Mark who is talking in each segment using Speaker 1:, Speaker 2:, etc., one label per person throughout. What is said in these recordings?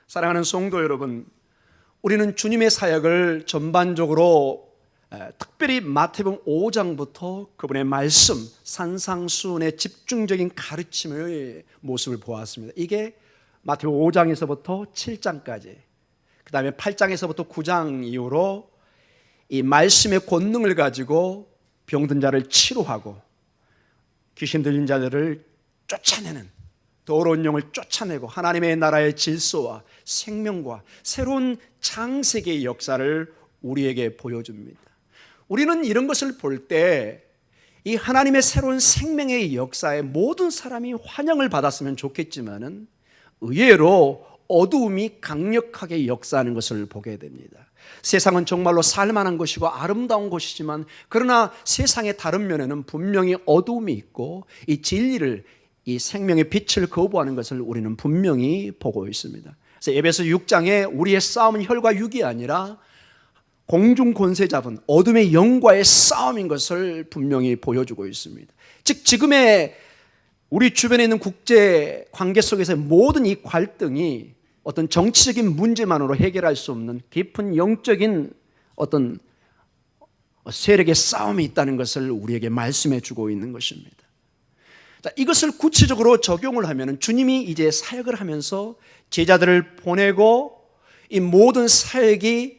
Speaker 1: 사랑하는 성도 여러분, 우리는 주님의 사역을 전반적으로 특별히 마태복음 5장부터 그분의 말씀, 산상수훈의 집중적인 가르침의 모습을 보았습니다. 이게 마태복음 5장에서부터 7장까지, 그 다음에 8장에서부터 9장 이후로 이 말씀의 권능을 가지고 병든 자를 치료하고 귀신 들린 자들을 쫓아내는, 더러운 영을 쫓아내고 하나님의 나라의 질서와 생명과 새로운 창세기의 역사를 우리에게 보여줍니다. 우리는 이런 것을 볼 때 이 하나님의 새로운 생명의 역사에 모든 사람이 환영을 받았으면 좋겠지만은 의외로 어두움이 강력하게 역사하는 것을 보게 됩니다. 세상은 정말로 살만한 것이고 아름다운 것이지만 그러나 세상의 다른 면에는 분명히 어두움이 있고 이 진리를, 이 생명의 빛을 거부하는 것을 우리는 분명히 보고 있습니다. 그래서 에베소 6장에 우리의 싸움은 혈과 육이 아니라 공중 권세 잡은 어둠의 영과의 싸움인 것을 분명히 보여주고 있습니다. 즉 지금의 우리 주변에 있는 국제 관계 속에서의 모든 이 갈등이 어떤 정치적인 문제만으로 해결할 수 없는 깊은 영적인 어떤 세력의 싸움이 있다는 것을 우리에게 말씀해 주고 있는 것입니다. 자, 이것을 구체적으로 적용을 하면 주님이 이제 사역을 하면서 제자들을 보내고 이 모든 사역이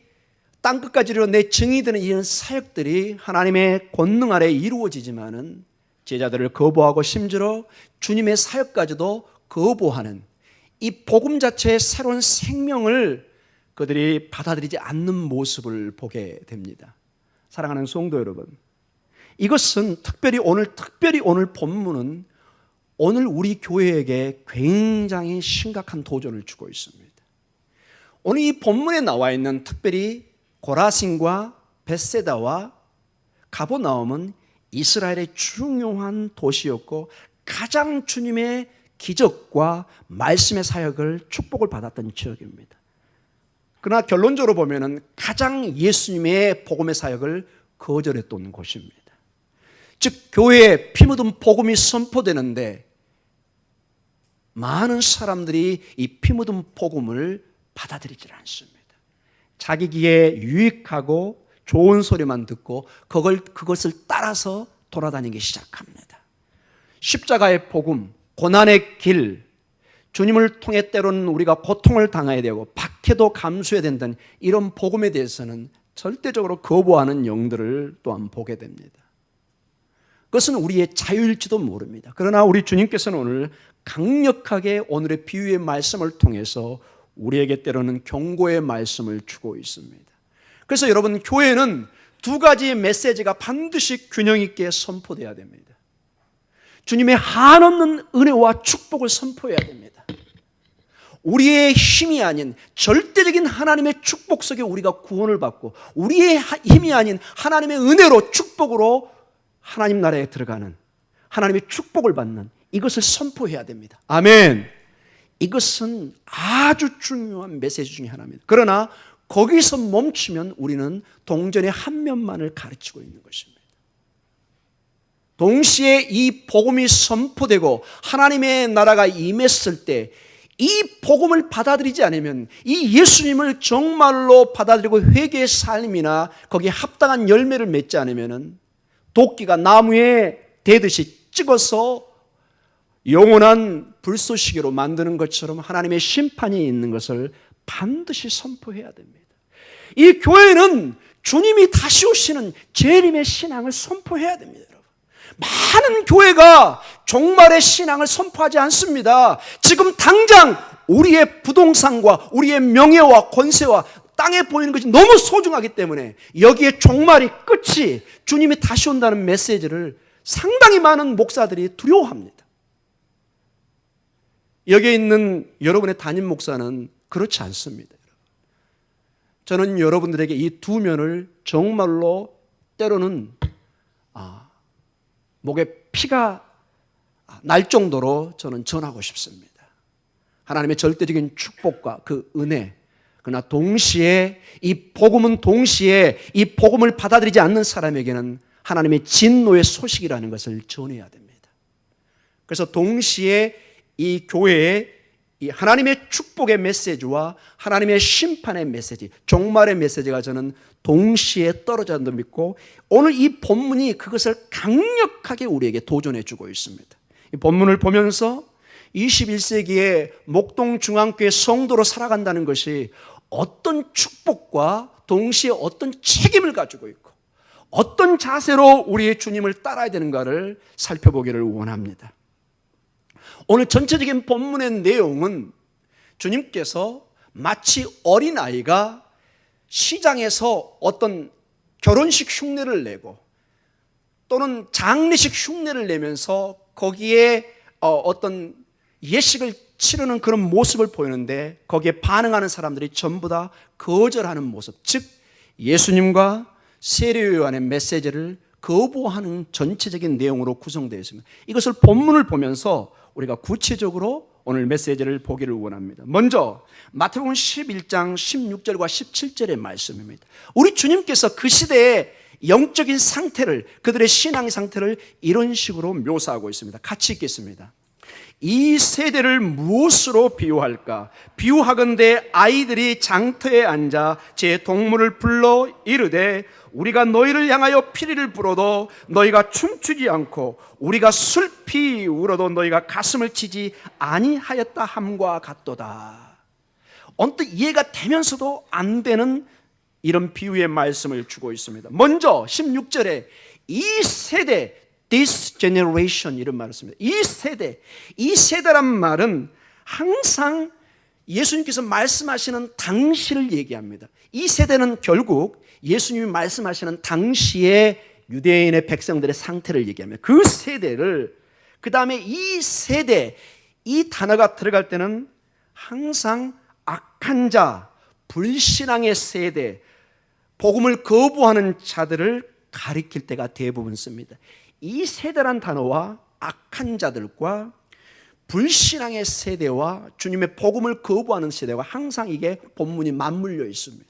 Speaker 1: 땅끝까지 이르러 내 증이 되는 이런 사역들이 하나님의 권능 아래 이루어지지만은 제자들을 거부하고 심지어 주님의 사역까지도 거부하는 이 복음 자체의 새로운 생명을 그들이 받아들이지 않는 모습을 보게 됩니다. 사랑하는 성도 여러분, 이것은 특별히 오늘 본문은 오늘 우리 교회에게 굉장히 심각한 도전을 주고 있습니다. 오늘 이 본문에 나와 있는 특별히 고라신과 벳세다와 가버나움은 이스라엘의 중요한 도시였고 가장 주님의 기적과 말씀의 사역을 축복을 받았던 지역입니다. 그러나 결론적으로 보면 가장 예수님의 복음의 사역을 거절했던 곳입니다. 즉 교회에 피 묻은 복음이 선포되는데 많은 사람들이 이 피 묻은 복음을 받아들이지 않습니다. 자기 귀에 유익하고 좋은 소리만 듣고 그것을 따라서 돌아다니기 시작합니다. 십자가의 복음, 고난의 길, 주님을 통해 때로는 우리가 고통을 당해야 되고 박해도 감수해야 된다는 이런 복음에 대해서는 절대적으로 거부하는 영들을 또한 보게 됩니다. 그것은 우리의 자유일지도 모릅니다. 그러나 우리 주님께서는 오늘 강력하게 오늘의 비유의 말씀을 통해서 우리에게 때로는 경고의 말씀을 주고 있습니다. 그래서 여러분, 교회는 두 가지의 메시지가 반드시 균형 있게 선포돼야 됩니다. 주님의 한없는 은혜와 축복을 선포해야 됩니다. 우리의 힘이 아닌 절대적인 하나님의 축복 속에 우리가 구원을 받고 우리의 힘이 아닌 하나님의 은혜로 축복으로 하나님 나라에 들어가는, 하나님의 축복을 받는 이것을 선포해야 됩니다. 아멘. 이것은 아주 중요한 메시지 중에 하나입니다. 그러나 거기서 멈추면 우리는 동전의 한 면만을 가르치고 있는 것입니다. 동시에 이 복음이 선포되고 하나님의 나라가 임했을 때 이 복음을 받아들이지 않으면, 이 예수님을 정말로 받아들이고 회개의 삶이나 거기에 합당한 열매를 맺지 않으면 도끼가 나무에 대듯이 찍어서 영원한 불쏘시개로 만드는 것처럼 하나님의 심판이 있는 것을 반드시 선포해야 됩니다. 이 교회는 주님이 다시 오시는 재림의 신앙을 선포해야 됩니다. 많은 교회가 종말의 신앙을 선포하지 않습니다. 지금 당장 우리의 부동산과 우리의 명예와 권세와 땅에 보이는 것이 너무 소중하기 때문에 여기에 종말이 끝이, 주님이 다시 온다는 메시지를 상당히 많은 목사들이 두려워합니다. 여기에 있는 여러분의 담임 목사는 그렇지 않습니다. 저는 여러분들에게 이 두 면을 정말로 때로는 목에 피가 날 정도로 저는 전하고 싶습니다. 하나님의 절대적인 축복과 그 은혜, 그러나 동시에 이 복음은 동시에 이 복음을 받아들이지 않는 사람에게는 하나님의 진노의 소식이라는 것을 전해야 됩니다. 그래서 동시에 이 교회에 이 하나님의 축복의 메시지와 하나님의 심판의 메시지, 종말의 메시지가 저는 동시에 떨어져 있는 믿고, 오늘 이 본문이 그것을 강력하게 우리에게 도전해 주고 있습니다. 이 본문을 보면서 21세기에 목동중앙교회 성도로 살아간다는 것이 어떤 축복과 동시에 어떤 책임을 가지고 있고 어떤 자세로 우리의 주님을 따라야 되는가를 살펴보기를 원합니다. 오늘 전체적인 본문의 내용은 주님께서 마치 어린아이가 시장에서 어떤 결혼식 흉내를 내고 또는 장례식 흉내를 내면서 거기에 어떤 예식을 치르는 그런 모습을 보이는데, 거기에 반응하는 사람들이 전부 다 거절하는 모습, 즉 예수님과 세례요한의 메시지를 거부하는 전체적인 내용으로 구성되어 있습니다. 이것을 본문을 보면서 우리가 구체적으로 오늘 메시지를 보기를 원합니다. 먼저 마태복음 11장 16절과 17절의 말씀입니다. 우리 주님께서 그 시대의 영적인 상태를, 그들의 신앙의 상태를 이런 식으로 묘사하고 있습니다. 같이 읽겠습니다. 이 세대를 무엇으로 비유할까? 비유하건대 아이들이 장터에 앉아 제 동물을 불러 이르되 우리가 너희를 향하여 피리를 불어도 너희가 춤추지 않고 우리가 슬피 울어도 너희가 가슴을 치지 아니하였다 함과 같도다. 언뜻 이해가 되면서도 안 되는 이런 비유의 말씀을 주고 있습니다. 먼저 16절에 이 세대, this generation 이런 말을 씁니다. 이 세대란 말은 항상 예수님께서 말씀하시는 당시를 얘기합니다. 이 세대는 결국 예수님이 말씀하시는 당시의 유대인의 백성들의 상태를 얘기합니다. 그 세대를, 그 다음에 이 세대, 이 단어가 들어갈 때는 항상 악한 자, 불신앙의 세대, 복음을 거부하는 자들을 가리킬 때가 대부분 씁니다. 이 세대란 단어와 악한 자들과 불신앙의 세대와 주님의 복음을 거부하는 세대와 항상 이게 본문이 맞물려 있습니다.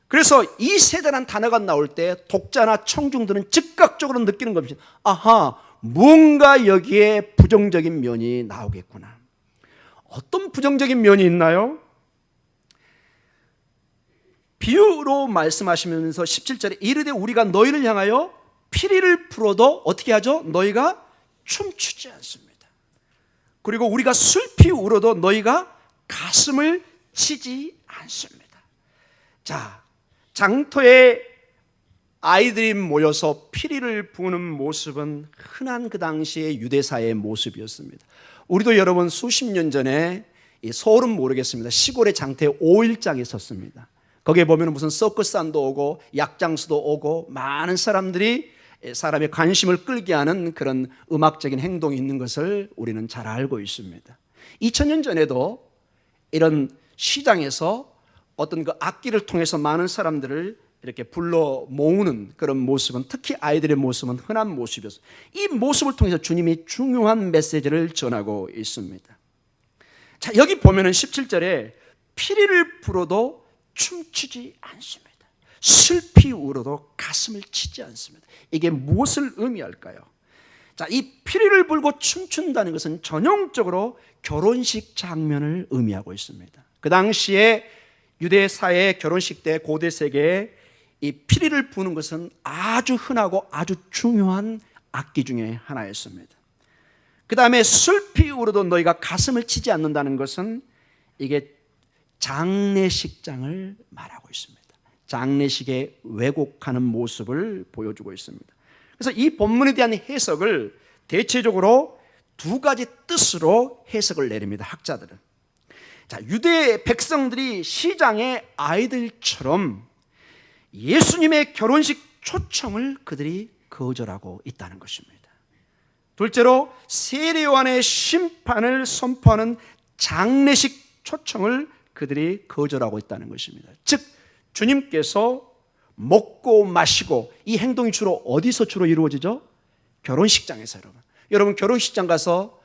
Speaker 1: 그래서 이 세대란 단어가 나올 때 독자나 청중들은 즉각적으로 느끼는 것이, 아하, 뭔가 여기에 부정적인 면이 나오겠구나. 어떤 부정적인 면이 있나요? 비유로 말씀하시면서 17절에 이르되 우리가 너희를 향하여 피리를 불어도 어떻게 하죠? 너희가 춤추지 않습니다. 그리고 우리가 슬피 울어도 너희가 가슴을 치지 않습니다. 자, 장터에 아이들이 모여서 피리를 부는 모습은 흔한 그 당시의 유대사의 모습이었습니다. 우리도 여러분 수십 년 전에 서울은 모르겠습니다. 시골의 장터에 5일장이 있었습니다. 거기에 보면 무슨 서커스단도 오고 약장수도 오고 많은 사람들이 사람의 관심을 끌게 하는 그런 음악적인 행동이 있는 것을 우리는 잘 알고 있습니다. 2000년 전에도 이런 시장에서 어떤 그 악기를 통해서 많은 사람들을 이렇게 불러 모으는 그런 모습은, 특히 아이들의 모습은 흔한 모습이었어요. 이 모습을 통해서 주님이 중요한 메시지를 전하고 있습니다. 자, 여기 보면은 17절에 피리를 불어도 춤추지 않습니다. 슬피 울어도 가슴을 치지 않습니다. 이게 무엇을 의미할까요? 자, 이 피리를 불고 춤춘다는 것은 전형적으로 결혼식 장면을 의미하고 있습니다. 그 당시에 유대 사회의 결혼식 때 고대 세계에 이 피리를 부는 것은 아주 흔하고 아주 중요한 악기 중에 하나였습니다. 그 다음에 슬피 울어도 너희가 가슴을 치지 않는다는 것은 이게 장례식장을 말하고 있습니다. 장례식에 왜곡하는 모습을 보여주고 있습니다. 그래서 이 본문에 대한 해석을 대체적으로 두 가지 뜻으로 해석을 내립니다. 학자들은. 자, 유대 백성들이 시장의 아이들처럼 예수님의 결혼식 초청을 그들이 거절하고 있다는 것입니다. 둘째로 세례요한의 심판을 선포하는 장례식 초청을 그들이 거절하고 있다는 것입니다. 즉 주님께서 먹고 마시고, 이 행동이 주로 어디서 주로 이루어지죠? 결혼식장에서. 여러분 결혼식장 가서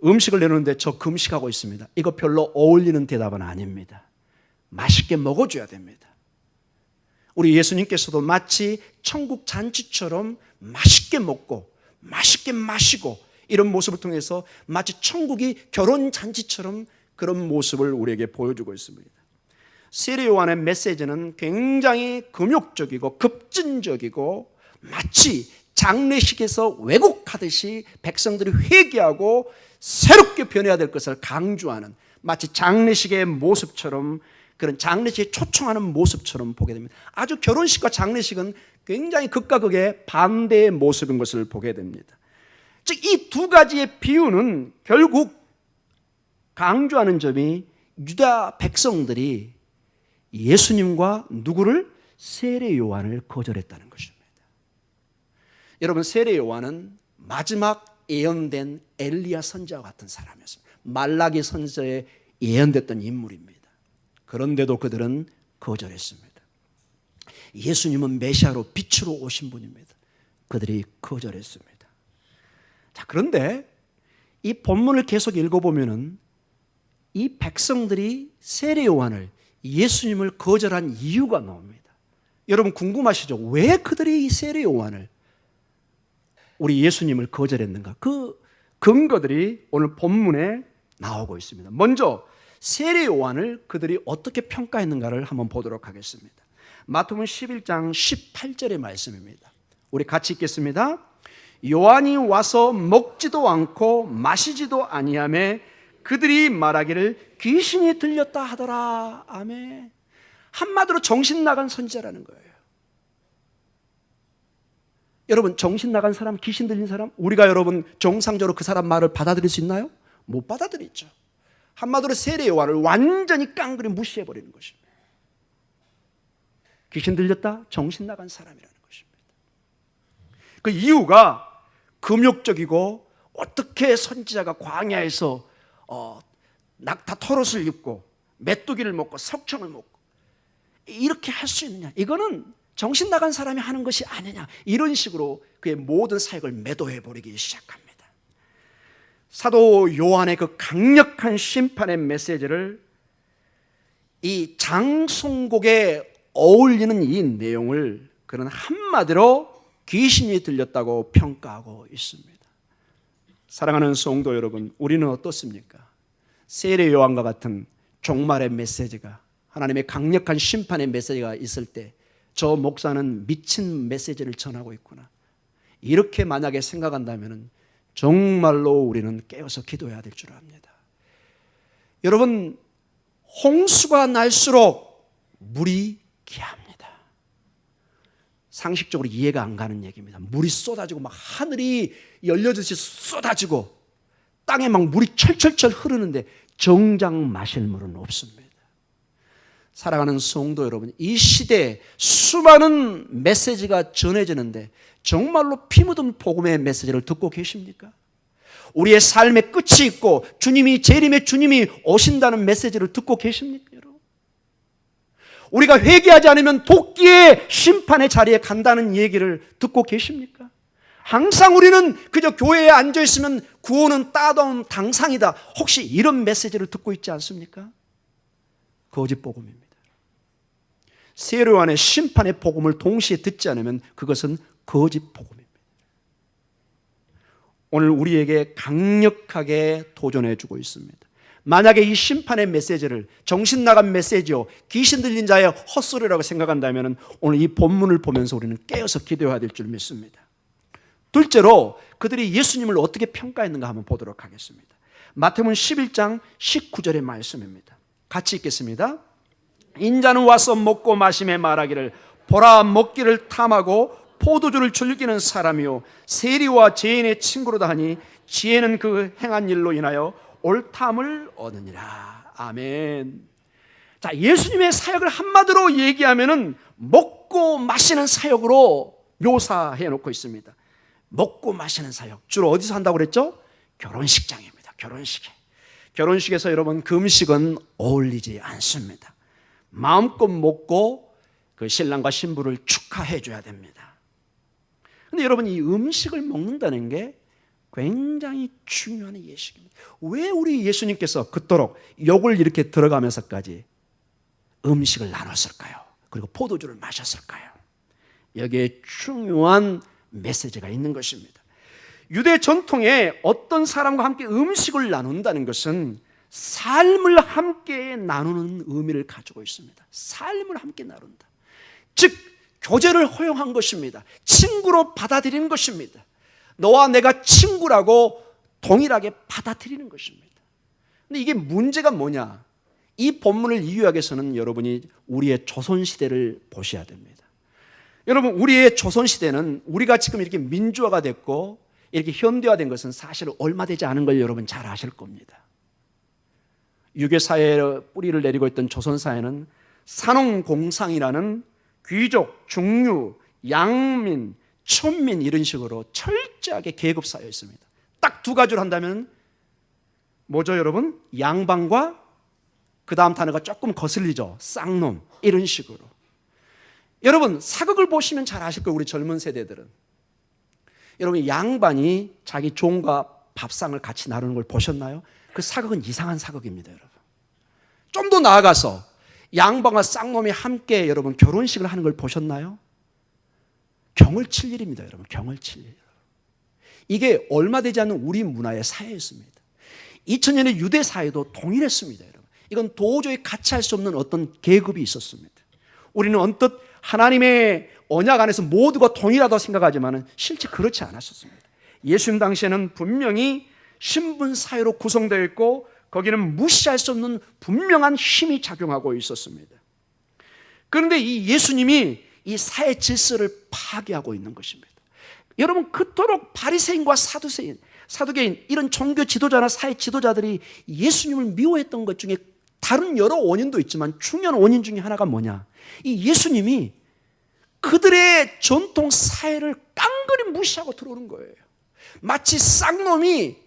Speaker 1: 음식을 내놓는데 저 금식하고 있습니다. 이거 별로 어울리는 대답은 아닙니다. 맛있게 먹어줘야 됩니다. 우리 예수님께서도 마치 천국 잔치처럼 맛있게 먹고 맛있게 마시고 이런 모습을 통해서 마치 천국이 결혼 잔치처럼 그런 모습을 우리에게 보여주고 있습니다. 세례 요한의 메시지는 굉장히 금욕적이고 급진적이고 마치 장례식에서 왜곡하듯이 백성들이 회개하고 새롭게 변해야 될 것을 강조하는, 마치 장례식의 모습처럼, 그런 장례식에 초청하는 모습처럼 보게 됩니다. 아주 결혼식과 장례식은 굉장히 극과 극의 반대의 모습인 것을 보게 됩니다. 즉, 이 두 가지의 비유는 결국 강조하는 점이 유다 백성들이 예수님과 누구를? 세례 요한을 거절했다는 것입니다. 여러분, 세례 요한은 마지막 예언된 엘리야 선지자와 같은 사람이었습니다. 말라기 선지자에 예언됐던 인물입니다. 그런데도 그들은 거절했습니다. 예수님은 메시아로 빛으로 오신 분입니다. 그들이 거절했습니다. 자, 그런데 이 본문을 계속 읽어보면은 이 백성들이 세례 요한을, 예수님을 거절한 이유가 나옵니다. 여러분 궁금하시죠? 왜 그들이 이 세례 요한을, 우리 예수님을 거절했는가? 그 근거들이 오늘 본문에 나오고 있습니다. 먼저 세례 요한을 그들이 어떻게 평가했는가를 한번 보도록 하겠습니다. 마태복음 11장 18절의 말씀입니다. 우리 같이 읽겠습니다. 요한이 와서 먹지도 않고 마시지도 아니하며 그들이 말하기를 귀신이 들렸다 하더라. 아멘. 한마디로 정신 나간 선지자라는 거예요. 여러분, 정신 나간 사람, 귀신 들린 사람, 우리가 여러분 정상적으로 그 사람 말을 받아들일 수 있나요? 못 받아들이죠. 한마디로 세례 요한을 완전히 깡그리 무시해버리는 것입니다. 귀신 들렸다? 정신 나간 사람이라는 것입니다. 그 이유가 금욕적이고, 어떻게 선지자가 광야에서 낙타 털옷을 입고 메뚜기를 먹고 석청을 먹고 이렇게 할 수 있느냐, 이거는 정신 나간 사람이 하는 것이 아니냐, 이런 식으로 그의 모든 사역을 매도해버리기 시작합니다. 사도 요한의 그 강력한 심판의 메시지를, 이 장송곡에 어울리는 이 내용을 그는 한마디로 귀신이 들렸다고 평가하고 있습니다. 사랑하는 성도 여러분, 우리는 어떻습니까? 세례 요한과 같은 종말의 메시지가, 하나님의 강력한 심판의 메시지가 있을 때 저 목사는 미친 메시지를 전하고 있구나, 이렇게 만약에 생각한다면 정말로 우리는 깨어서 기도해야 될 줄 압니다. 여러분, 홍수가 날수록 물이 귀합니다. 상식적으로 이해가 안 가는 얘기입니다. 물이 쏟아지고 막 하늘이 열려듯이 쏟아지고 땅에 막 물이 철철철 흐르는데 정작 마실 물은 없습니다. 사랑하는 성도 여러분, 이 시대에 수많은 메시지가 전해지는데 정말로 피 묻은 복음의 메시지를 듣고 계십니까? 우리의 삶의 끝이 있고 재림의 주님이 오신다는 메시지를 듣고 계십니까, 여러분? 우리가 회개하지 않으면 도끼의 심판의 자리에 간다는 얘기를 듣고 계십니까? 항상 우리는 그저 교회에 앉아있으면 구원은 따다운 당상이다, 혹시 이런 메시지를 듣고 있지 않습니까? 거짓 복음입니다. 세례 요한의 심판의 복음을 동시에 듣지 않으면 그것은 거짓 복음입니다. 오늘 우리에게 강력하게 도전해 주고 있습니다. 만약에 이 심판의 메시지를 정신 나간 메시지요, 귀신 들린 자의 헛소리라고 생각한다면 오늘 이 본문을 보면서 우리는 깨어서 기도해야 될 줄 믿습니다. 둘째로 그들이 예수님을 어떻게 평가했는가 한번 보도록 하겠습니다. 마태복음 11장 19절의 말씀입니다. 같이 읽겠습니다. 인자는 와서 먹고 마시며 말하기를 보라, 먹기를 탐하고 포도주를 즐기는 사람이요 세리와 죄인의 친구로다 하니 지혜는 그 행한 일로 인하여 옳담을 얻으니라. 아멘. 자, 예수님의 사역을 한마디로 얘기하면은 먹고 마시는 사역으로 묘사해 놓고 있습니다. 먹고 마시는 사역, 주로 어디서 한다고 그랬죠? 결혼식장입니다. 결혼식에서 여러분, 그 음식은 어울리지 않습니다. 마음껏 먹고 그 신랑과 신부를 축하해 줘야 됩니다. 그런데 여러분, 이 음식을 먹는다는 게 굉장히 중요한 예식입니다. 왜 우리 예수님께서 그토록 욕을 이렇게 들어가면서까지 음식을 나눴을까요? 그리고 포도주를 마셨을까요? 여기에 중요한 메시지가 있는 것입니다. 유대 전통에 어떤 사람과 함께 음식을 나눈다는 것은 삶을 함께 나누는 의미를 가지고 있습니다. 삶을 함께 나눈다. 즉 교제를 허용한 것입니다. 친구로 받아들이는 것입니다. 너와 내가 친구라고 동일하게 받아들이는 것입니다. 근데 이게 문제가 뭐냐? 이 본문을 이해하기 위해서는 여러분이 우리의 조선시대를 보셔야 됩니다. 여러분, 우리의 조선시대는 우리가 지금 이렇게 민주화가 됐고 이렇게 현대화된 것은 사실 얼마 되지 않은 걸 여러분 잘 아실 겁니다. 유교사회의 뿌리를 내리고 있던 조선사회는 산업공상이라는 귀족, 중류, 양민, 촌민 이런 식으로 철저하게 계급사회였습니다. 딱 두 가지로 한다면 뭐죠 여러분? 양반과 그 다음 단어가 조금 거슬리죠. 쌍놈 이런 식으로. 여러분 사극을 보시면 잘 아실 거예요. 우리 젊은 세대들은. 여러분 양반이 자기 종과 밥상을 같이 나누는 걸 보셨나요? 그 사극은 이상한 사극입니다. 여러분. 좀 더 나아가서 양반과 쌍놈이 함께 여러분 결혼식을 하는 걸 보셨나요? 경을 칠 일입니다. 여러분 경을 칠 일. 이게 얼마 되지 않는 우리 문화의 사회였습니다. 2000년의 유대 사회도 동일했습니다. 여러분. 이건 도저히 같이 할 수 없는 어떤 계급이 있었습니다. 우리는 언뜻 하나님의 언약 안에서 모두가 동일하다고 생각하지만 실제 그렇지 않았었습니다. 예수님 당시에는 분명히 신분 사회로 구성되어 있고 거기는 무시할 수 없는 분명한 힘이 작용하고 있었습니다. 그런데 이 예수님이 이 사회 질서를 파괴하고 있는 것입니다. 여러분 그토록 바리새인과 사두개인 이런 종교 지도자나 사회 지도자들이 예수님을 미워했던 것 중에 다른 여러 원인도 있지만 중요한 원인 중에 하나가 뭐냐? 이 예수님이 그들의 전통 사회를 깡그리 무시하고 들어오는 거예요. 마치 쌍놈이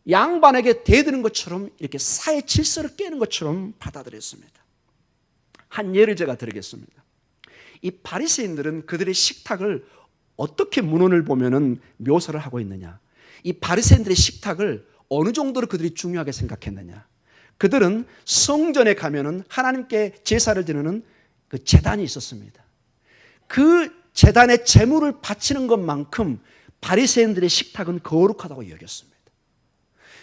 Speaker 1: 양반에게 대드는 것처럼 이렇게 사회 질서를 깨는 것처럼 받아들였습니다. 한 예를 제가 드리겠습니다. 이 바리새인들은 그들의 식탁을 어떻게 문헌을 보면은 묘사를 하고 있느냐? 이 바리새인들의 식탁을 어느 정도로 그들이 중요하게 생각했느냐? 그들은 성전에 가면은 하나님께 제사를 드리는 그 제단이 있었습니다. 그 제단에 제물을 바치는 것만큼 바리새인들의 식탁은 거룩하다고 여겼습니다.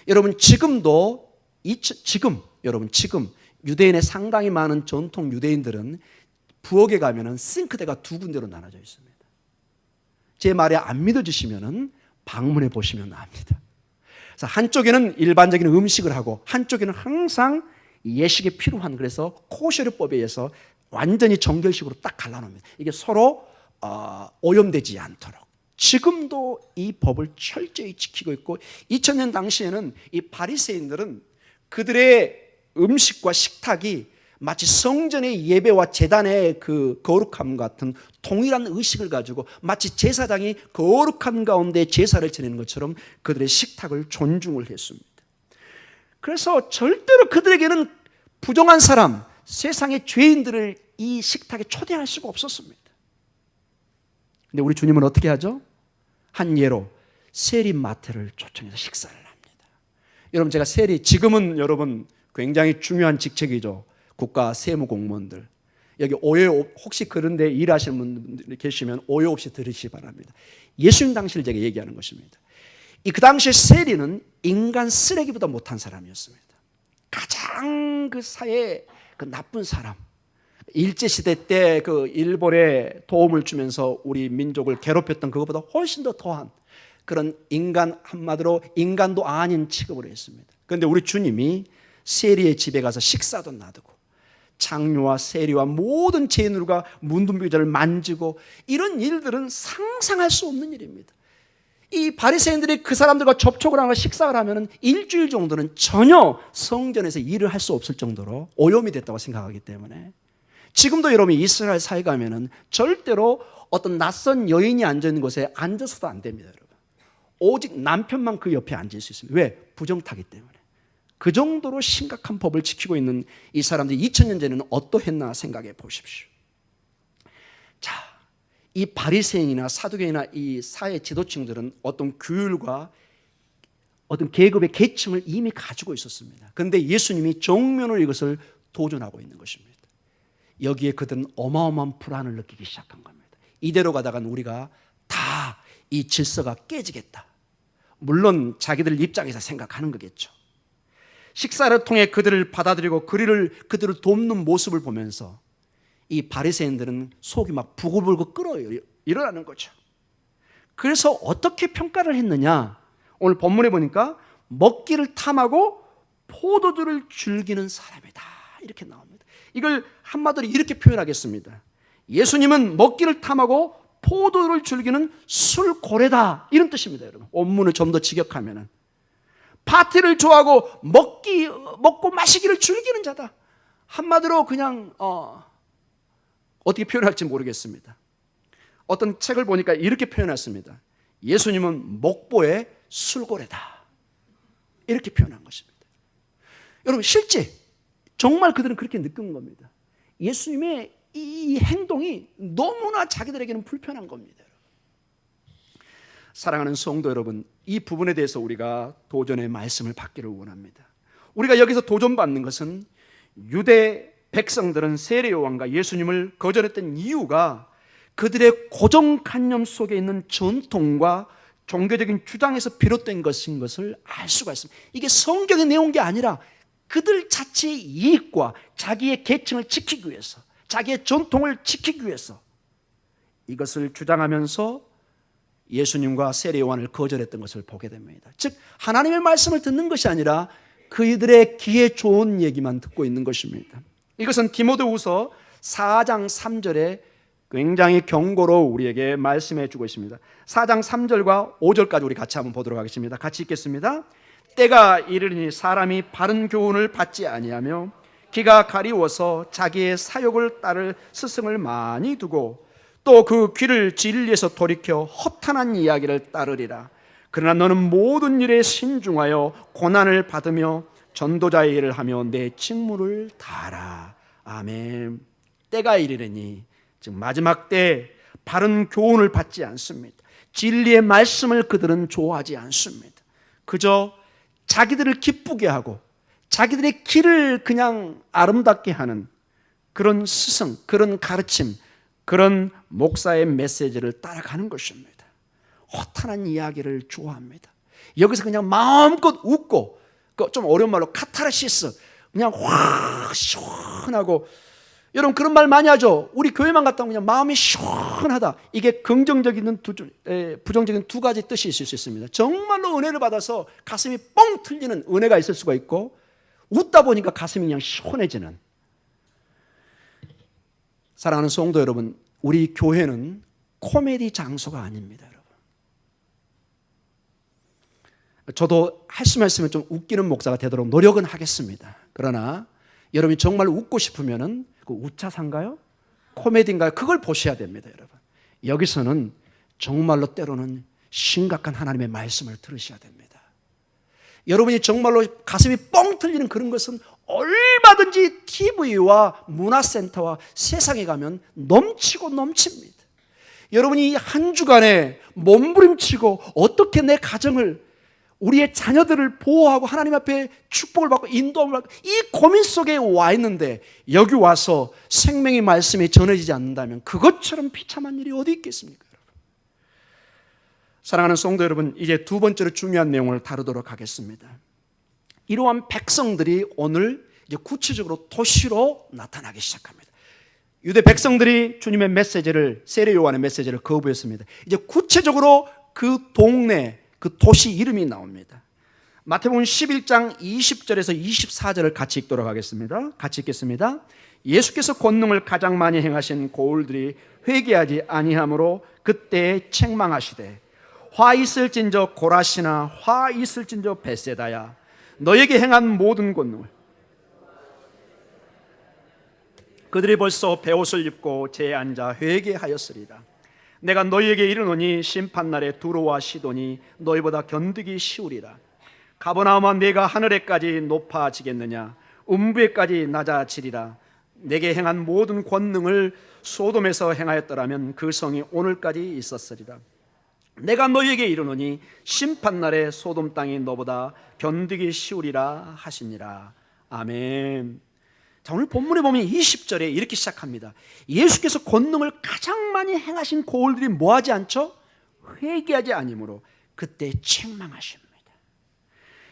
Speaker 1: 여러분 지금도 여러분 지금 유대인의 상당히 많은 전통 유대인들은 부엌에 가면은 싱크대가 두 군데로 나눠져 있습니다. 제 말에 안 믿어지시면은 방문해 보시면 압니다. 그래서 한쪽에는 일반적인 음식을 하고 한쪽에는 항상 예식에 필요한 그래서 코셔리법에 의해서 완전히 정결식으로 딱 갈라놓습니다. 이게 서로 오염되지 않도록. 지금도 이 법을 철저히 지키고 있고 2000년 당시에는 이 바리새인들은 그들의 음식과 식탁이 마치 성전의 예배와 제단의 그 거룩함 같은 동일한 의식을 가지고 마치 제사장이 거룩한 가운데 제사를 지내는 것처럼 그들의 식탁을 존중을 했습니다. 그래서 절대로 그들에게는 부정한 사람, 세상의 죄인들을 이 식탁에 초대할 수가 없었습니다. 근데 우리 주님은 어떻게 하죠? 한 예로 세리마태를 초청해서 식사를 합니다. 여러분 제가 지금은 여러분 굉장히 중요한 직책이죠. 국가 세무공무원들. 여기 오해 혹시 그런데 일하시는 분들이 계시면 오해 없이 들으시기 바랍니다. 예수님 당시를 제가 얘기하는 것입니다. 그 당시에 세리는 인간 쓰레기보다 못한 사람이었습니다. 가장 그 사회에 그 나쁜 사람. 일제시대 때 그 일본에 도움을 주면서 우리 민족을 괴롭혔던 그것보다 훨씬 더 더한 그런 인간, 한마디로 인간도 아닌 취급을 했습니다. 그런데 우리 주님이 세리의 집에 가서 식사도 놔두고 창녀와 세리와 모든 죄인들과 문둥병자를 만지고 이런 일들은 상상할 수 없는 일입니다. 이 바리새인들이 그 사람들과 접촉을 하고 식사를 하면 일주일 정도는 전혀 성전에서 일을 할 수 없을 정도로 오염이 됐다고 생각하기 때문에 지금도 여러분이 이스라엘 사회 가면은 절대로 어떤 낯선 여인이 앉아있는 곳에 앉아서도 안 됩니다. 여러분. 오직 남편만 그 옆에 앉을 수 있습니다. 왜? 부정타기 때문에. 그 정도로 심각한 법을 지키고 있는 이 사람들이 2000년 전에는 어떠했나 생각해 보십시오. 자, 이 바리새인이나 사두개인이나 이 사회 지도층들은 어떤 규율과 어떤 계급의 계층을 이미 가지고 있었습니다. 그런데 예수님이 정면으로 이것을 도전하고 있는 것입니다. 여기에 그들은 어마어마한 불안을 느끼기 시작한 겁니다. 이대로 가다간 우리가 다 이 질서가 깨지겠다. 물론 자기들 입장에서 생각하는 거겠죠. 식사를 통해 그들을 받아들이고 그들을 돕는 모습을 보면서 이 바리새인들은 속이 막 부글부글 끓어 일어나는 거죠. 그래서 어떻게 평가를 했느냐? 오늘 본문에 보니까 먹기를 탐하고 포도주를 즐기는 사람이다, 이렇게 나옵니다. 이걸 한마디로 이렇게 표현하겠습니다. 예수님은 먹기를 탐하고 포도를 즐기는 술고래다, 이런 뜻입니다. 여러분, 원문을 좀 더 직역하면은 파티를 좋아하고 먹고 마시기를 즐기는 자다. 한마디로 그냥 어떻게 표현할지 모르겠습니다. 어떤 책을 보니까 이렇게 표현했습니다. 예수님은 목보의 술고래다, 이렇게 표현한 것입니다. 여러분, 실제 정말 그들은 그렇게 느낀 겁니다. 예수님의 이 행동이 너무나 자기들에게는 불편한 겁니다. 사랑하는 성도 여러분, 이 부분에 대해서 우리가 도전의 말씀을 받기를 원합니다. 우리가 여기서 도전받는 것은 유대 백성들은 세례 요한과 예수님을 거절했던 이유가 그들의 고정관념 속에 있는 전통과 종교적인 주장에서 비롯된 것인 것을 알 수가 있습니다. 이게 성경의 내용이 아니라 그들 자체의 이익과 자기의 계층을 지키기 위해서, 자기의 전통을 지키기 위해서 이것을 주장하면서 예수님과 세례 요한을 거절했던 것을 보게 됩니다. 즉, 하나님의 말씀을 듣는 것이 아니라 그들의 귀에 좋은 얘기만 듣고 있는 것입니다. 이것은 디모데후서 4장 3절에 굉장히 경고로 우리에게 말씀해 주고 있습니다. 4장 3절과 5절까지 우리 같이 한번 보도록 하겠습니다. 같이 읽겠습니다. 때가 이르니 사람이 바른 교훈을 받지 아니하며 귀가 가리워서 자기의 사욕을 따를 스승을 많이 두고 또 그 귀를 진리에서 돌이켜 허탄한 이야기를 따르리라. 그러나 너는 모든 일에 신중하여 고난을 받으며 전도자의 일을 하며 내 직무를 다하라. 아멘. 때가 이르니, 즉 마지막 때 바른 교훈을 받지 않습니다. 진리의 말씀을 그들은 좋아하지 않습니다. 그저 자기들을 기쁘게 하고 자기들의 길을 그냥 아름답게 하는 그런 스승, 그런 가르침, 그런 목사의 메시지를 따라가는 것입니다. 허탄한 이야기를 좋아합니다. 여기서 그냥 마음껏 웃고, 좀 어려운 말로 카타르시스, 그냥 확 시원하고, 여러분 그런 말 많이 하죠. 우리 교회만 갔다 오면 그냥 마음이 시원하다. 이게 긍정적인 부정적인 두 가지 뜻이 있을 수 있습니다. 정말로 은혜를 받아서 가슴이 뻥 뚫리는 은혜가 있을 수가 있고, 웃다 보니까 가슴이 그냥 시원해지는. 사랑하는 성도 여러분, 우리 교회는 코미디 장소가 아닙니다. 여러분, 저도 할 수만 있으면 좀 웃기는 목사가 되도록 노력은 하겠습니다. 그러나 여러분이 정말 웃고 싶으면은 그 우차사인가요? 코미디인가요? 그걸 보셔야 됩니다. 여러분, 여기서는 정말로 때로는 심각한 하나님의 말씀을 들으셔야 됩니다. 여러분이 정말로 가슴이 뻥 뚫리는 그런 것은 얼마든지 TV와 문화센터와 세상에 가면 넘치고 넘칩니다. 여러분이 한 주간에 몸부림치고 어떻게 내 가정을, 우리의 자녀들을 보호하고 하나님 앞에 축복을 받고 인도함을 받고 이 고민 속에 와 있는데, 여기 와서 생명의 말씀이 전해지지 않는다면 그것처럼 비참한 일이 어디 있겠습니까? 사랑하는 성도 여러분, 이제 두 번째로 중요한 내용을 다루도록 하겠습니다. 이러한 백성들이 오늘 이제 구체적으로 도시로 나타나기 시작합니다. 유대 백성들이 주님의 메시지를, 세례 요한의 메시지를 거부했습니다. 이제 구체적으로 그 동네, 그 도시 이름이 나옵니다. 마태복음 11장 20절에서 24절을 같이 읽도록 하겠습니다. 같이 읽겠습니다. 예수께서 권능을 가장 많이 행하신 고을들이 회개하지 아니하므로 그때 책망하시되, 화 있을진저 고라시나 화 있을진저 벳세다야, 너에게 행한 모든 권능을 그들이 벌써 베옷을 입고 제에 앉아 회개하였으리라. 내가 너희에게 이르노니 심판날에 두로와 시돈이 너희보다 견디기 쉬우리라. 가버나움아, 내가 하늘에까지 높아지겠느냐? 음부에까지 낮아지리라. 내게 행한 모든 권능을 소돔에서 행하였더라면 그 성이 오늘까지 있었으리라. 내가 너희에게 이르노니 심판날에 소돔 땅이 너보다 견디기 쉬우리라 하시니라. 아멘. 자, 오늘 본문에 보면 20절에 이렇게 시작합니다. 예수께서 권능을 가장 많이 행하신 고을들이 뭐하지 않죠? 회개하지 아니므로 그때 책망하십니다.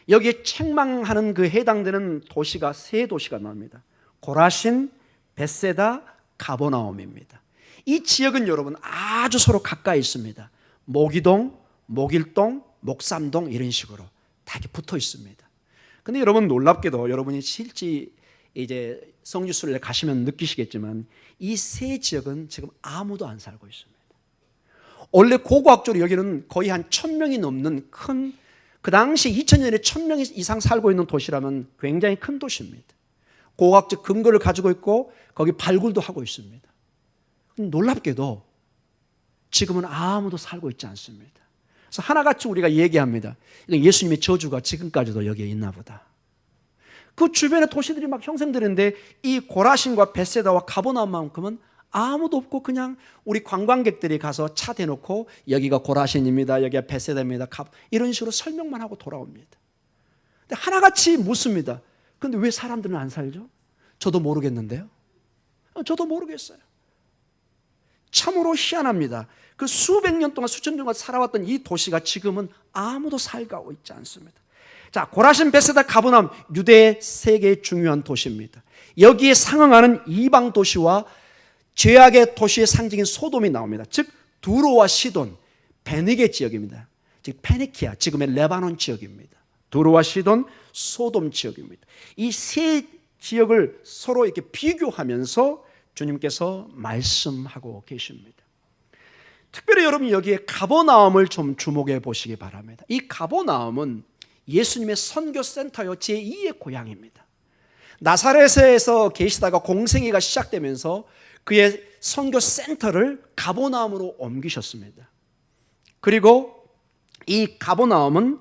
Speaker 1: 여기에 책망하는 그 해당되는 도시가 세 도시가 나옵니다. 고라신, 벳세다, 가버나움입니다. 이 지역은 여러분 아주 서로 가까이 있습니다. 모기동, 목일동, 목삼동 이런 식으로 다 이렇게 붙어 있습니다. 근데 여러분 놀랍게도 여러분이 실제 이제 성지순례 가시면 느끼시겠지만 이 세 지역은 지금 아무도 안 살고 있습니다. 원래 고고학적으로 여기는 거의 한 1000명이 넘는 큰, 그 당시 2000년에 1000명 이상 살고 있는 도시라면 굉장히 큰 도시입니다. 고고학적 근거를 가지고 있고 거기 발굴도 하고 있습니다. 놀랍게도 지금은 아무도 살고 있지 않습니다. 그래서 하나같이 우리가 얘기합니다. 예수님의 저주가 지금까지도 여기에 있나 보다. 그 주변에 도시들이 막 형성되는데 이 고라신과 벳세다와 가버나움만큼은 아무도 없고 그냥 우리 관광객들이 가서 차 대놓고 여기가 고라신입니다, 여기가 벳세다입니다, 이런 식으로 설명만 하고 돌아옵니다. 근데 하나같이 묻습니다. 근데 왜 사람들은 안 살죠? 저도 모르겠는데요. 저도 모르겠어요. 참으로 희한합니다. 그 수백 년 동안 수천 년 동안 살아왔던 이 도시가 지금은 아무도 살고 있지 않습니다. 자, 고라신, 벳세다, 가버나움, 유대의 세 개의 중요한 도시입니다. 여기에 상응하는 이방 도시와 죄악의 도시의 상징인 소돔이 나옵니다. 즉 두로와 시돈, 베니게 지역입니다. 즉 페니키아, 지금의 레바논 지역입니다. 두로와 시돈, 소돔 지역입니다. 이 세 지역을 서로 이렇게 비교하면서 주님께서 말씀하고 계십니다. 특별히 여러분 여기에 가버나움을 좀 주목해 보시기 바랍니다. 이 가버나움은 예수님의 선교센터요 제2의 고향입니다. 나사렛에서 계시다가 공생애가 시작되면서 그의 선교센터를 가버나움으로 옮기셨습니다. 그리고 이 가버나움은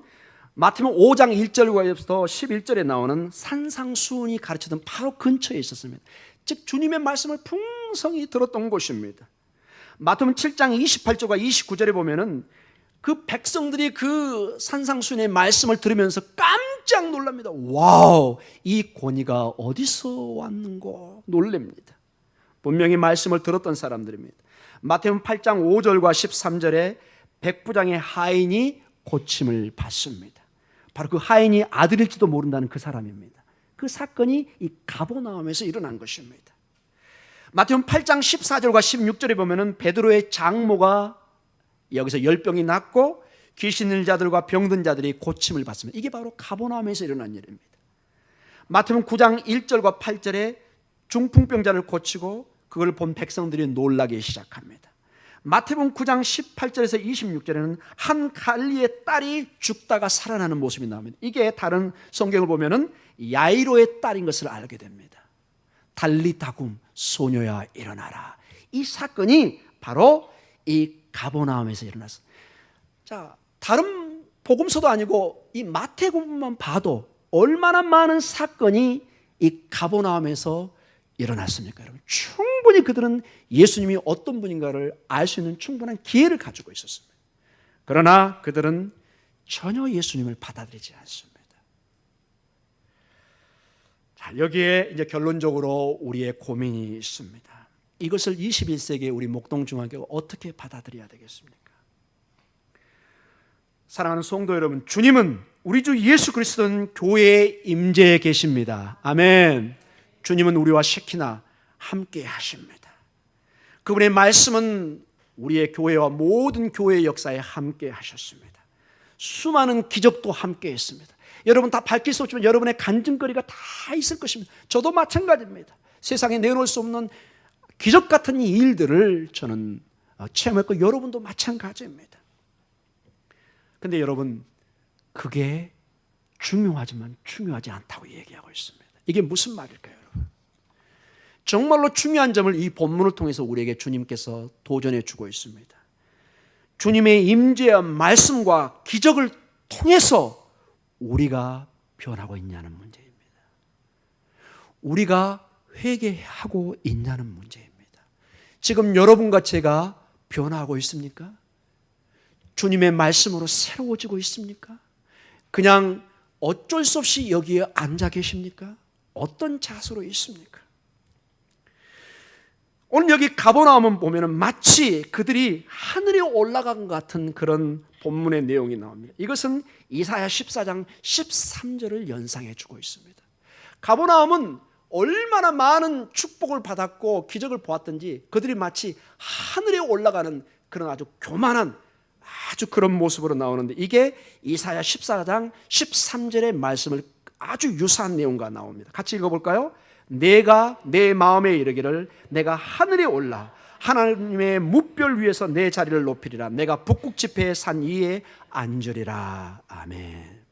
Speaker 1: 마태복음 5장 1절부터 11절에 나오는 산상수훈이 가르치던 바로 근처에 있었습니다. 즉 주님의 말씀을 풍성히 들었던 곳입니다. 마태복음 7장 28절과 29절에 보면은 그 백성들이 그 산상수훈의 말씀을 들으면서 깜짝 놀랍니다. 와우, 이 권위가 어디서 왔는고 놀랍니다. 분명히 말씀을 들었던 사람들입니다. 마태복음 8장 5절과 13절에 백부장의 하인이 고침을 받습니다. 바로 그 하인이 아들일지도 모른다는 그 사람입니다. 그 사건이 이 가버나움에서 일어난 것입니다. 마태복음 8장 14절과 16절에 보면은 베드로의 장모가 여기서 열병이 났고 귀신 들린 자들과 병든 자들이 고침을 받습니다. 이게 바로 가버나움에서 일어난 일입니다. 마태복음 9장 1절과 8절에 중풍병자를 고치고 그걸 본 백성들이 놀라기 시작합니다. 마태복음 9장 18절에서 26절에는 한 갈리의 딸이 죽다가 살아나는 모습이 나옵니다. 이게 다른 성경을 보면은 야이로의 딸인 것을 알게 됩니다. 달리다굼, 소녀야 일어나라. 이 사건이 바로 이 가버나움에서 일어났어요. 자, 다른 복음서도 아니고 이 마태복음만 봐도 얼마나 많은 사건이 이 가버나움에서 일어났습니까? 여러분, 충분히 그들은 예수님이 어떤 분인가를 알 수 있는 충분한 기회를 가지고 있었습니다. 그러나 그들은 전혀 예수님을 받아들이지 않습니다. 자, 여기에 이제 결론적으로 우리의 고민이 있습니다. 이것을 21세기의 우리 목동중앙교회가 어떻게 받아들여야 되겠습니까? 사랑하는 성도 여러분, 주님은 우리 주 예수 그리스도는 교회에 임재해 계십니다. 아멘. 주님은 우리와 쉐키나 함께 하십니다. 그분의 말씀은 우리의 교회와 모든 교회의 역사에 함께 하셨습니다. 수많은 기적도 함께 했습니다. 여러분 다 밝힐 수 없지만 여러분의 간증거리가 다 있을 것입니다. 저도 마찬가지입니다. 세상에 내놓을 수 없는 기적 같은 이 일들을 저는 체험했고 여러분도 마찬가지입니다. 그런데 여러분, 그게 중요하지만 중요하지 않다고 얘기하고 있습니다. 이게 무슨 말일까요, 여러분? 정말로 중요한 점을 이 본문을 통해서 우리에게 주님께서 도전해 주고 있습니다. 주님의 임재와 말씀과 기적을 통해서 우리가 변하고 있냐는 문제입니다. 우리가 회개하고 있냐는 문제입니다. 지금 여러분과 제가 변화하고 있습니까? 주님의 말씀으로 새로워지고 있습니까? 그냥 어쩔 수 없이 여기에 앉아 계십니까? 어떤 자세로 있습니까? 오늘 여기 가버나움은 보면은 마치 그들이 하늘에 올라간 것 같은 그런 본문의 내용이 나옵니다. 이것은 이사야 14장 13절을 연상해 주고 있습니다. 가버나움은 얼마나 많은 축복을 받았고 기적을 보았던지 그들이 마치 하늘에 올라가는 그런 아주 교만한 아주 그런 모습으로 나오는데, 이게 이사야 14장 13절의 말씀을 아주 유사한 내용과 나옵니다. 같이 읽어볼까요? 내가 내 마음에 이르기를 내가 하늘에 올라 하나님의 뭇별 위에서 내 자리를 높이리라. 내가 북극 지폐의 산 위에 앉으리라. 아멘.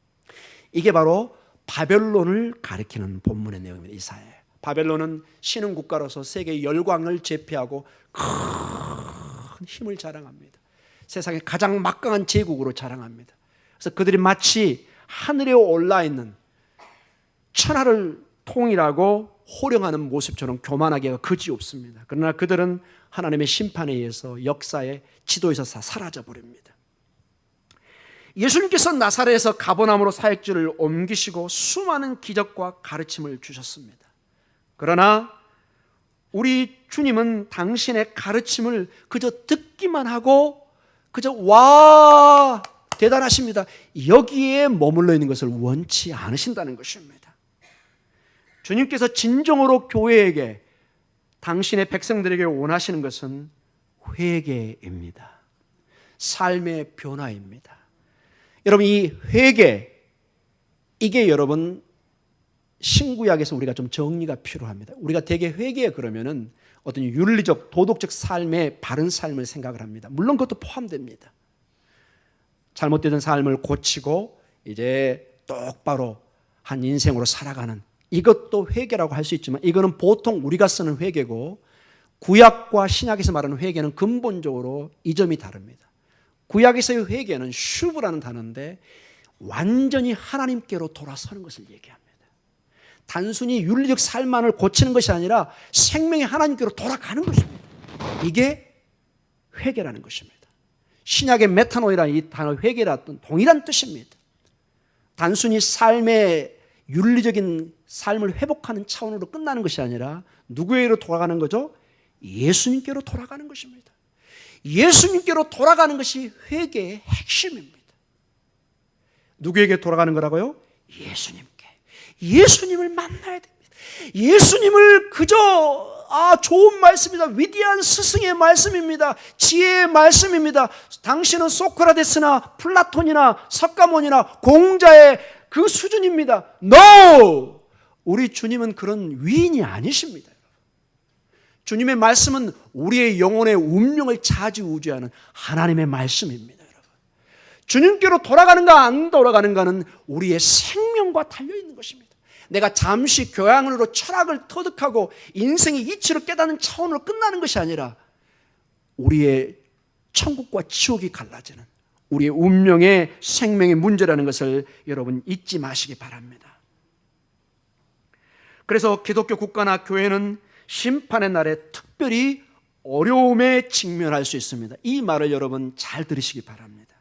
Speaker 1: 이게 바로 바벨론을 가리키는 본문의 내용입니다. 이사야. 바벨론은 신흥 국가로서 세계 열강을 제패하고 큰 힘을 자랑합니다. 세상의 가장 막강한 제국으로 자랑합니다. 그래서 그들이 마치 하늘에 올라 있는 천하를 통일하고 호령하는 모습처럼 교만하기가 그지없습니다. 그러나 그들은 하나님의 심판에 의해서 역사의 지도에서 사라져 버립니다. 예수님께서 나사렛에서 가버나움으로 사역지를 옮기시고 수많은 기적과 가르침을 주셨습니다. 그러나 우리 주님은 당신의 가르침을 그저 듣기만 하고 그저 와 대단하십니다, 여기에 머물러 있는 것을 원치 않으신다는 것입니다. 주님께서 진정으로 교회에게, 당신의 백성들에게 원하시는 것은 회개입니다. 삶의 변화입니다. 여러분, 이 회개, 이게 여러분 신구약에서 우리가 좀 정리가 필요합니다. 우리가 대개 회개에 그러면은 어떤 윤리적 도덕적 삶의 바른 삶을 생각을 합니다. 물론 그것도 포함됩니다. 잘못되던 삶을 고치고 이제 똑바로 한 인생으로 살아가는, 이것도 회개라고 할 수 있지만 이거는 보통 우리가 쓰는 회개고, 구약과 신약에서 말하는 회개는 근본적으로 이 점이 다릅니다. 구약에서의 회개는 슈브라는 단어인데 완전히 하나님께로 돌아서는 것을 얘기합니다. 단순히 윤리적 삶만을 고치는 것이 아니라 생명의 하나님께로 돌아가는 것입니다. 이게 회개라는 것입니다. 신약의 메타노이라는 이 단어 회개라는 동일한 뜻입니다. 단순히 삶의 윤리적인 삶을 회복하는 차원으로 끝나는 것이 아니라 누구에게로 돌아가는 거죠? 예수님께로 돌아가는 것입니다. 예수님께로 돌아가는 것이 회개의 핵심입니다. 누구에게 돌아가는 거라고요? 예수님께. 예수님을 만나야 됩니다. 예수님을 그저 좋은 말씀입니다. 위대한 스승의 말씀입니다. 지혜의 말씀입니다. 당신은 소크라테스나 플라톤이나 석가모니나 공자의 그 수준입니다. No! 우리 주님은 그런 위인이 아니십니다. 주님의 말씀은 우리의 영혼의 운명을 좌지우지하는 하나님의 말씀입니다. 여러분, 주님께로 돌아가는가 안 돌아가는가는 우리의 생명과 달려있는 것입니다. 내가 잠시 교양으로 철학을 터득하고 인생의 이치를 깨닫는 차원으로 끝나는 것이 아니라 우리의 천국과 지옥이 갈라지는 우리의 운명의 생명의 문제라는 것을 여러분 잊지 마시기 바랍니다. 그래서 기독교 국가나 교회는 심판의 날에 특별히 어려움에 직면할 수 있습니다. 이 말을 여러분 잘 들으시기 바랍니다.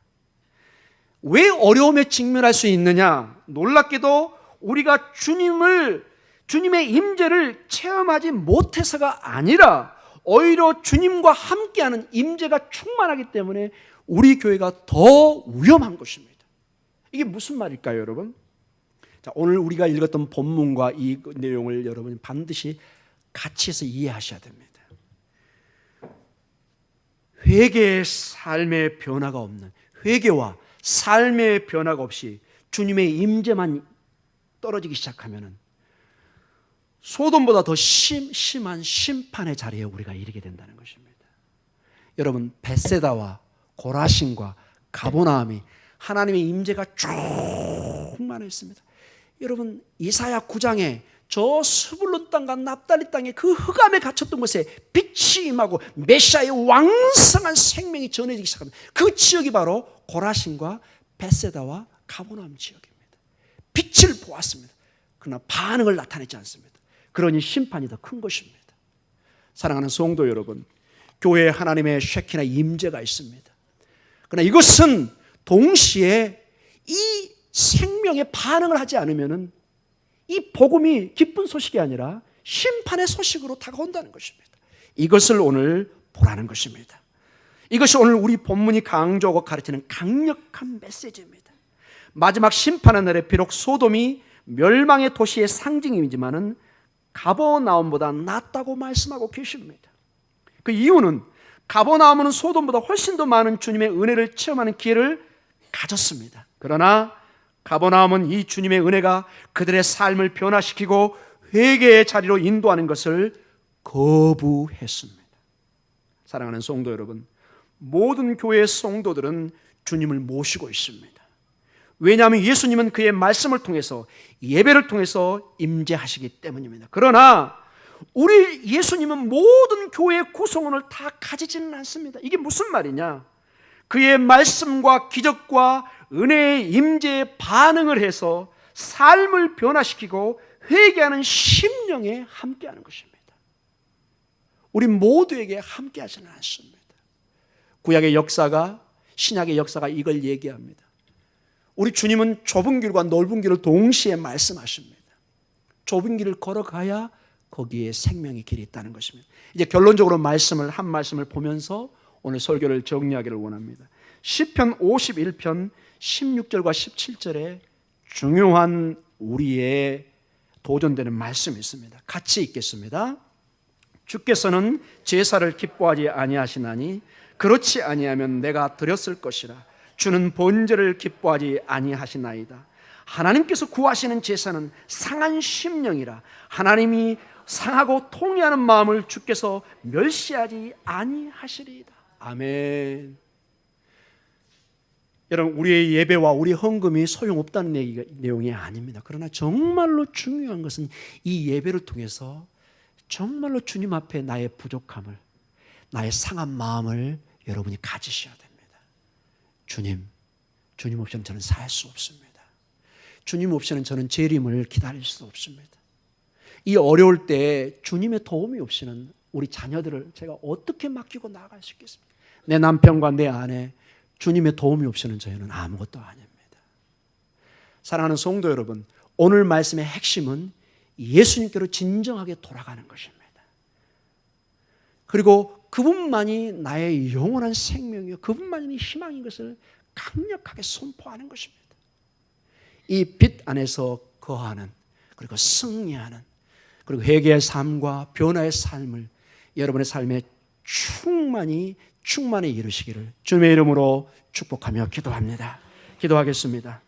Speaker 1: 왜 어려움에 직면할 수 있느냐? 놀랍게도 우리가 주님의 임재를 체험하지 못해서가 아니라 오히려 주님과 함께하는 임재가 충만하기 때문에 우리 교회가 더 위험한 것입니다. 이게 무슨 말일까요, 여러분? 자, 오늘 우리가 읽었던 본문과 이 내용을 여러분이 반드시 같이 해서 이해하셔야 됩니다. 회개의 삶의 변화가 없는, 회개와 삶의 변화가 없이 주님의 임재만 떨어지기 시작하면 소돔보다 더 심한 심판의 자리에 우리가 이르게 된다는 것입니다. 여러분, 벳세다와 고라신과 가버나움이 하나님의 임재가 충만했습니다. 여러분, 이사야 9장에 저 스불론 땅과 납달리 땅에 그 흑암에 갇혔던 곳에 빛이 임하고 메시아의 왕성한 생명이 전해지기 시작합니다. 그 지역이 바로 고라신과 벳세다와 가버나움 지역입니다. 빛을 보았습니다. 그러나 반응을 나타내지 않습니다. 그러니 심판이 더 큰 것입니다. 사랑하는 성도 여러분, 교회에 하나님의 쉐키나 임재가 있습니다. 그러나 이것은 동시에 이 생명에 반응을 하지 않으면 이 복음이 기쁜 소식이 아니라 심판의 소식으로 다가온다는 것입니다. 이것을 오늘 보라는 것입니다. 이것이 오늘 우리 본문이 강조하고 가르치는 강력한 메시지입니다. 마지막 심판의 날에 비록 소돔이 멸망의 도시의 상징이지만은 가버나움보다 낫다고 말씀하고 계십니다. 그 이유는 가버나움은 소돔보다 훨씬 더 많은 주님의 은혜를 체험하는 기회를 가졌습니다. 그러나 가버나움은 이 주님의 은혜가 그들의 삶을 변화시키고 회개의 자리로 인도하는 것을 거부했습니다. 사랑하는 성도 여러분, 모든 교회의 성도들은 주님을 모시고 있습니다. 왜냐하면 예수님은 그의 말씀을 통해서, 예배를 통해서 임재하시기 때문입니다. 그러나 우리 예수님은 모든 교회의 구성원을 다 가지지는 않습니다. 이게 무슨 말이냐? 그의 말씀과 기적과 은혜의 임재에 반응을 해서 삶을 변화시키고 회개하는 심령에 함께하는 것입니다. 우리 모두에게 함께하지는 않습니다. 구약의 역사가, 신약의 역사가 이걸 얘기합니다. 우리 주님은 좁은 길과 넓은 길을 동시에 말씀하십니다. 좁은 길을 걸어가야 거기에 생명의 길이 있다는 것입니다. 이제 결론적으로 한 말씀을 보면서 오늘 설교를 정리하기를 원합니다. 시편 51편 16절과 17절에 중요한 우리의 도전되는 말씀이 있습니다. 같이 읽겠습니다. 주께서는 제사를 기뻐하지 아니하시나니 그렇지 아니하면 내가 드렸을 것이라. 주는 번제를 기뻐하지 아니하시나이다. 하나님께서 구하시는 제사는 상한 심령이라. 하나님이 상하고 통회하는 마음을 주께서 멸시하지 아니하시리이다. 아멘. 여러분, 우리의 예배와 우리 헌금이 소용없다는 내용이 아닙니다. 그러나 정말로 중요한 것은 이 예배를 통해서 정말로 주님 앞에 나의 부족함을, 나의 상한 마음을 여러분이 가지셔야 됩니다. 주님 없이는 저는 살 수 없습니다. 주님 없이는 저는 재림을 기다릴 수 없습니다. 이 어려울 때 주님의 도움이 없이는 우리 자녀들을 제가 어떻게 맡기고 나아갈 수 있겠습니까? 내 남편과 내 아내, 주님의 도움이 없이는 저희는 아무것도 아닙니다. 사랑하는 성도 여러분, 오늘 말씀의 핵심은 예수님께로 진정하게 돌아가는 것입니다. 그리고 그분만이 나의 영원한 생명이요, 그분만이 희망인 것을 강력하게 선포하는 것입니다. 이 빛 안에서 거하는, 그리고 승리하는, 그리고 회개의 삶과 변화의 삶을 여러분의 삶에 충만히 이루시기를 주님의 이름으로 축복하며 기도합니다. 기도하겠습니다.